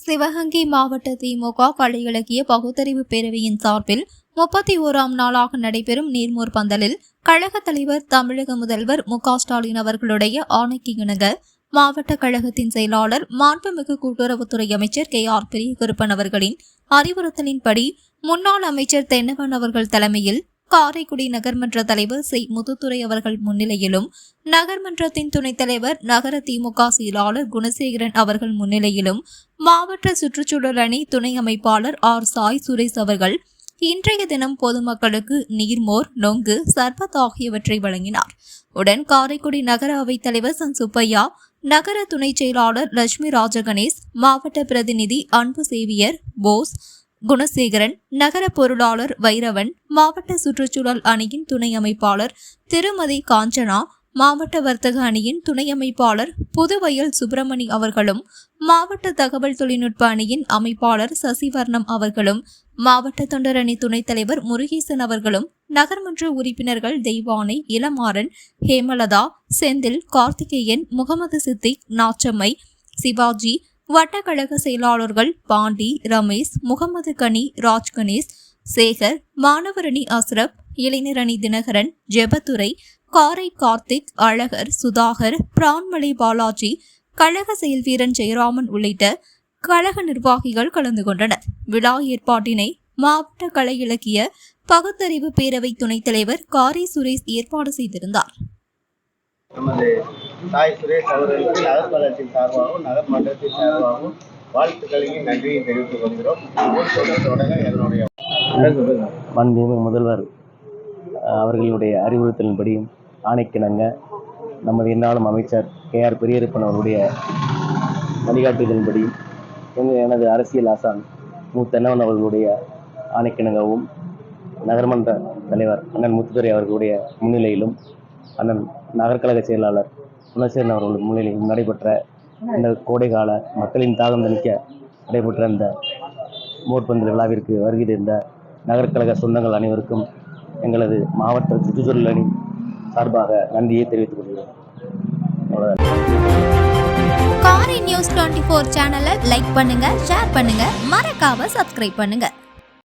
சிவகங்கை மாவட்ட திமுக கலை இலக்கிய பகுத்தறிவு பேரவையின் சார்பில் 31ஆம் நாளாக நடைபெறும் நீர்மோர் பந்தலில் கழக தலைவர் தமிழக முதல்வர் மு.க.ஸ்டாலின் அவர்களுடைய ஆணைக்கு இணங்க மாவட்ட கழகத்தின் செயலாளர் மாண்புமிகு கூட்டுறவுத்துறை அமைச்சர் கே.ஆர். பெரியகருப்பன் அவர்களின் அறிவுறுத்தலின்படி முன்னாள் அமைச்சர் தென்னவன் அவர்கள் தலைமையில் காரைக்குடி நகர்மன்ற தலைவர் சி. முத்துத்துரை அவர்கள் முன்னிலையிலும் நகர்மன்றத்தின் துணைத் தலைவர் நகர திமுக செயலாளர் குணசேகரன் அவர்கள் முன்னிலையிலும் மாவட்ட சுற்றுச்சூழல் அணி துணை அமைப்பாளர் ஆர். சாய் சுரேஷ் அவர்கள் இன்றைய தினம் பொதுமக்களுக்கு நீர்மோர், நொங்கு, சர்பத் ஆகியவற்றை வழங்கினார். உடன் காரைக்குடி நகர அவைத் தலைவர் சன் சுப்பையா, நகர துணை செயலாளர் லட்சுமி ராஜகணேஷ், மாவட்ட பிரதிநிதி அன்பு சேவியர் போஸ், குணசேகரன், நகர பொருளாளர் வைரவன், மாவட்ட சுற்றுச்சூழல் அணியின் துணை அமைப்பாளர் திருமதி காஞ்சனா, மாவட்ட வர்த்தக அணியின் துணை அமைப்பாளர் புதுவயல் சுப்பிரமணி அவர்களும், மாவட்ட தகவல் தொழில்நுட்ப அணியின் அமைப்பாளர் சசிவர்ணம் அவர்களும், மாவட்ட தொண்டர் அணி துணைத் தலைவர் முருகேசன் அவர்களும், நகர்மன்ற உறுப்பினர்கள் தெய்வானை, இளமாறன், ஹேமலதா, செந்தில், கார்த்திகேயன், முகமது சித்திக், நாச்சம்மை, சிவாஜி, வட்டக்கழக செயலாளர்கள் பாண்டி, ரமேஷ், முகமது கனி, ராஜ் கணேஷ், சேகர், மாணவரணி அஸ்ரப், இளைஞரணி தினகரன், ஜெபத்துரை, காரை கார்த்திக், அழகர், சுதாகர், பிரான்மலை பாலாஜி, கழக செயல்வீரன் ஜெயராமன் உள்ளிட்ட கழக நிர்வாகிகள் கலந்து கொண்டனர். விழா ஏற்பாட்டினை மாவட்ட கலை இலக்கிய பகுத்தறிவு பேரவை துணைத் தலைவர் காரை சுரேஷ் ஏற்பாடு செய்திருந்தார். நமது சாய் சுரேஷ் அவர்களுக்கு நகர்வளத்தின் சார்பாகவும் நகர்மன்றத்தின் சார்பாகவும் வாழ்த்துக்களையும் நன்றியை தெரிவித்துக் கொள்கிறோம். என்னுடைய மாண்புமிகு முதல்வர் அவர்களுடைய அறிவுறுத்தலின்படியும் ஆணைக்கிணங்க நமது எந்நாளும் அமைச்சர் கே.ஆர். பெரியகருப்பன் அவர்களுடைய வழிகாட்டுதலின்படியும் எனது அரசியல் ஆசான் மு. தென்னவன் அவர்களுடைய ஆணைக்கிணங்கவும் நகர்மன்ற தலைவர் அண்ணன் முத்துத்துரை அவர்களுடைய முன்னிலையிலும் அண்ணன் நகர்கழக செயலாளர் குணசேகரன் அவர்கள் முன்னிலையில் நடைபெற்ற இந்த கோடைகால மக்களின் தாகம் தணிக்க நடைபெற்ற இந்த மோர்பந்தல் விழாவிற்கு வருகை இருந்த நகர்கழக சொந்தங்கள் அனைவருக்கும் எங்களது மாவட்ட சுற்றுச்சூழல் அணி சார்பாக நன்றியை தெரிவித்துக் கொள்கிறோம். காரை நியூஸ் 24 சேனலை லைக் பண்ணுங்க, ஷேர் பண்ணுங்க, மறக்காம சப்ஸ்கிரைப் பண்ணுங்க.